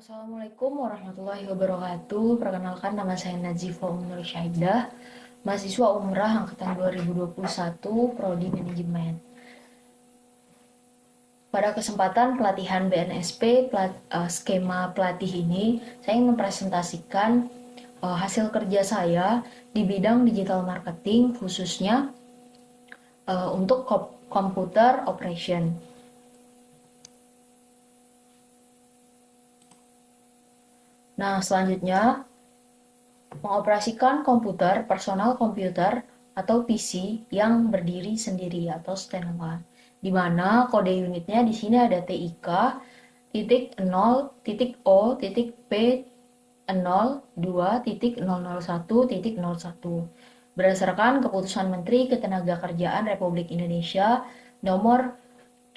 Assalamualaikum warahmatullahi wabarakatuh. Perkenalkan, nama saya Nazifa Nur Syahidah, mahasiswa Umrah angkatan 2021, Prodi Manajemen. Pada kesempatan pelatihan BNSP skema pelatih ini, saya ingin mempresentasikan hasil kerja saya di bidang digital marketing, khususnya untuk computer operation. Nah, selanjutnya mengoperasikan komputer, personal komputer atau PC yang berdiri sendiri atau standalone, di mana kode unitnya di sini ada TIK titik 0 titik O titik P 02.001.01 berdasarkan keputusan Menteri Ketenagakerjaan Republik Indonesia nomor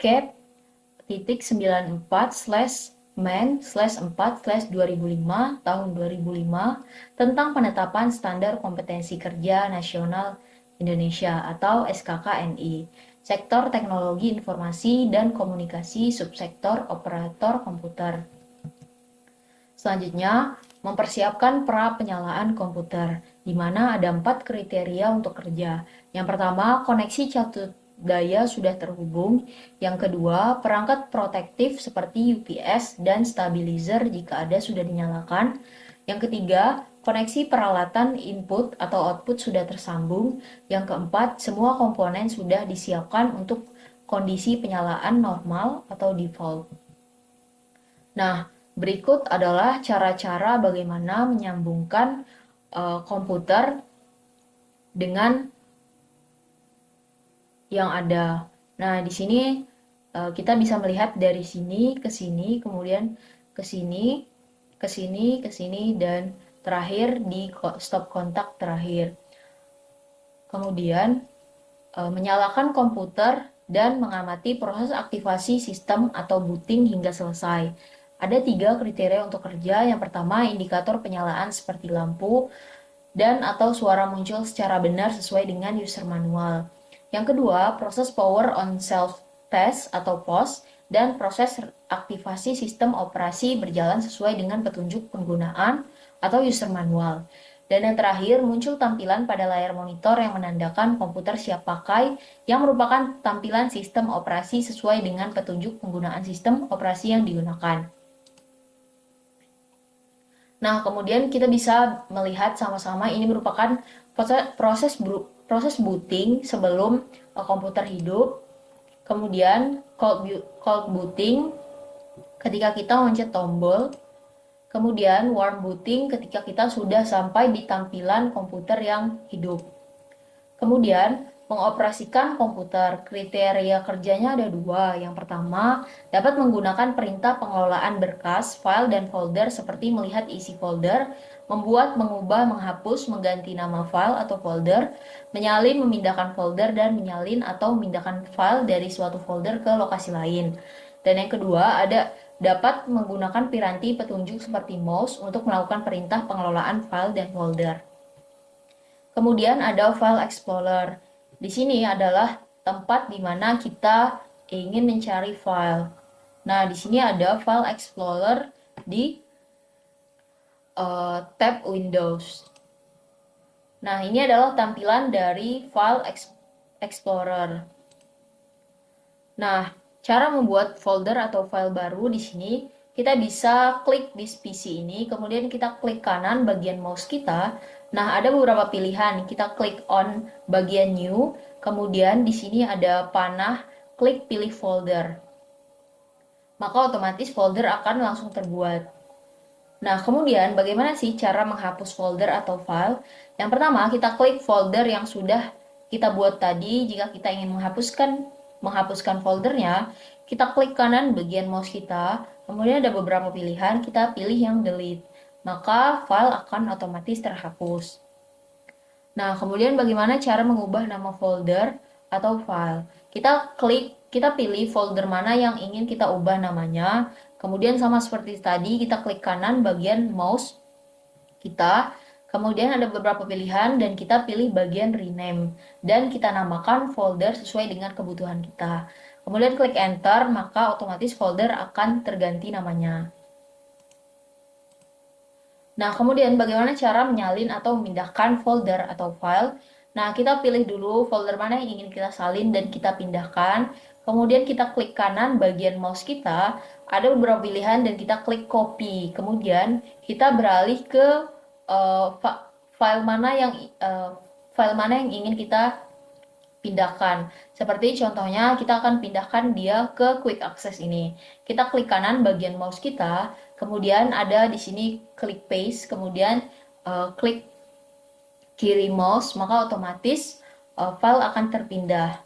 Cap titik 94/Men/4/2005 tahun 2005 tentang penetapan standar kompetensi kerja nasional Indonesia atau SKKNI, sektor teknologi informasi dan komunikasi subsektor operator komputer. Selanjutnya, mempersiapkan pra penyalaan komputer, di mana ada 4 kriteria untuk kerja. Yang pertama, koneksi catut daya sudah terhubung. Yang kedua, perangkat protektif seperti UPS dan stabilizer jika ada sudah dinyalakan. Yang ketiga, koneksi peralatan input atau output sudah tersambung. Yang keempat, semua komponen sudah disiapkan untuk kondisi penyalaan normal atau default. Nah, berikut adalah cara-cara bagaimana menyambungkan komputer dengan yang ada. Nah, di sini kita bisa melihat dari sini ke sini, kemudian ke sini, ke sini, ke sini, dan terakhir di stop kontak terakhir. Kemudian menyalakan komputer dan mengamati proses aktivasi sistem atau booting hingga selesai. Ada 3 kriteria untuk kerja. Yang pertama, indikator penyalaan seperti lampu dan atau suara muncul secara benar sesuai dengan user manual. Yang kedua, proses power on self test atau POS dan proses aktivasi sistem operasi berjalan sesuai dengan petunjuk penggunaan atau user manual. Dan yang terakhir, muncul tampilan pada layar monitor yang menandakan komputer siap pakai, yang merupakan tampilan sistem operasi sesuai dengan petunjuk penggunaan sistem operasi yang digunakan. Nah, kemudian kita bisa melihat sama-sama ini merupakan proses booting sebelum komputer hidup. Kemudian cold booting ketika kita mencet tombol. Kemudian warm booting ketika kita sudah sampai di tampilan komputer yang hidup. Kemudian mengoperasikan komputer, kriteria kerjanya ada 2. Yang pertama, dapat menggunakan perintah pengelolaan berkas, file, dan folder seperti melihat isi folder, membuat, mengubah, menghapus, mengganti nama file atau folder, menyalin, memindahkan folder, dan menyalin atau memindahkan file dari suatu folder ke lokasi lain. Dan yang kedua, ada dapat menggunakan piranti petunjuk seperti mouse untuk melakukan perintah pengelolaan file dan folder. Kemudian ada File Explorer. Di sini adalah tempat di mana kita ingin mencari file. Nah, di sini ada File Explorer di tab Windows. Nah, ini adalah tampilan dari File Explorer. Nah, cara membuat folder atau file baru di sini, kita bisa klik di PC ini, kemudian kita klik kanan bagian mouse kita. Nah, ada beberapa pilihan. Kita klik on bagian new, kemudian di sini ada panah, klik pilih folder. Maka otomatis folder akan langsung terbuat. Nah, kemudian bagaimana sih cara menghapus folder atau file? Yang pertama, kita klik folder yang sudah kita buat tadi. Jika kita ingin menghapuskan foldernya, kita klik kanan bagian mouse kita, kemudian ada beberapa pilihan, kita pilih yang delete, maka file akan otomatis terhapus. Nah, kemudian bagaimana cara mengubah nama folder atau file? Kita pilih folder mana yang ingin kita ubah namanya, kemudian sama seperti tadi, kita klik kanan bagian mouse kita, kemudian ada beberapa pilihan dan kita pilih bagian rename dan kita namakan folder sesuai dengan kebutuhan kita. Kemudian klik enter, maka otomatis folder akan terganti namanya. Nah, kemudian bagaimana cara menyalin atau memindahkan folder atau file? Nah, kita pilih dulu folder mana yang ingin kita salin dan kita pindahkan. Kemudian kita klik kanan bagian mouse kita, ada beberapa pilihan dan kita klik copy. Kemudian kita beralih ke uh, file mana yang file mana yang ingin kita pindahkan. Seperti contohnya kita akan pindahkan dia ke quick access ini. Kita klik kanan bagian mouse kita, kemudian ada di sini klik paste, kemudian klik kiri mouse, maka otomatis file akan terpindah.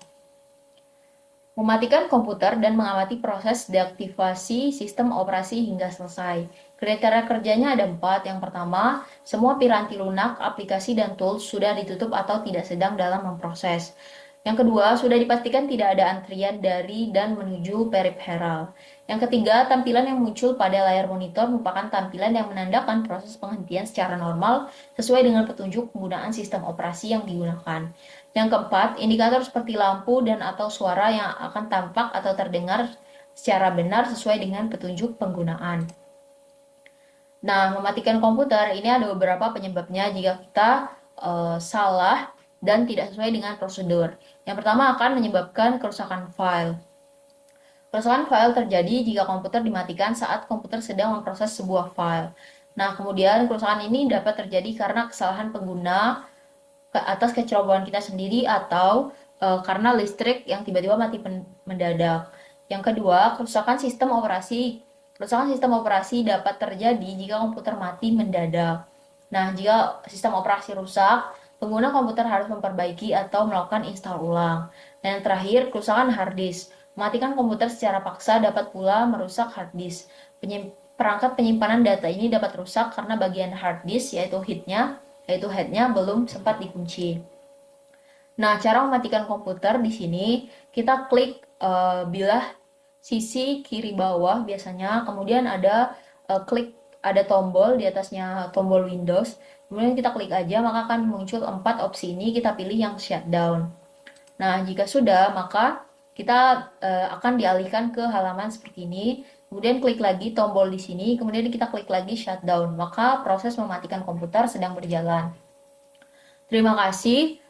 Mematikan komputer dan mengamati proses deaktivasi sistem operasi hingga selesai. Kriteria kerjanya ada 4. Yang pertama, semua piranti lunak, aplikasi, dan tools sudah ditutup atau tidak sedang dalam memproses. Yang kedua, sudah dipastikan tidak ada antrian dari dan menuju peripheral. Yang ketiga, tampilan yang muncul pada layar monitor merupakan tampilan yang menandakan proses penghentian secara normal sesuai dengan petunjuk penggunaan sistem operasi yang digunakan. Yang keempat, indikator seperti lampu dan atau suara yang akan tampak atau terdengar secara benar sesuai dengan petunjuk penggunaan. Nah, mematikan komputer ini ada beberapa penyebabnya jika kita salah dan tidak sesuai dengan prosedur. Yang pertama akan menyebabkan kerusakan file. Kerusakan file terjadi jika komputer dimatikan saat komputer sedang memproses sebuah file. Nah, kemudian kerusakan ini dapat terjadi karena kesalahan pengguna atas kecerobohan kita sendiri atau karena listrik yang tiba-tiba mati mendadak. Yang kedua, kerusakan sistem operasi. Kerusakan sistem operasi dapat terjadi jika komputer mati mendadak. Nah, jika sistem operasi rusak, pengguna komputer harus memperbaiki atau melakukan install ulang. Dan yang terakhir, kerusakan hard disk. Mematikan komputer secara paksa dapat pula merusak hard disk. Perangkat penyimpanan data ini dapat rusak karena bagian hard disk, yaitu headnya belum sempat dikunci. Nah, cara mematikan komputer di sini kita klik bilah sisi kiri bawah biasanya, kemudian ada tombol di atasnya tombol Windows, kemudian kita klik aja maka akan muncul 4 opsi ini, kita pilih yang shutdown. Nah, jika sudah maka kita akan dialihkan ke halaman seperti ini. Kemudian klik lagi tombol di sini, kemudian kita klik lagi shutdown, maka proses mematikan komputer sedang berjalan. Terima kasih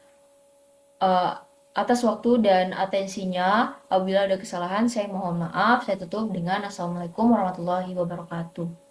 atas waktu dan atensinya. Apabila ada kesalahan, saya mohon maaf. Saya tutup dengan Assalamualaikum warahmatullahi wabarakatuh.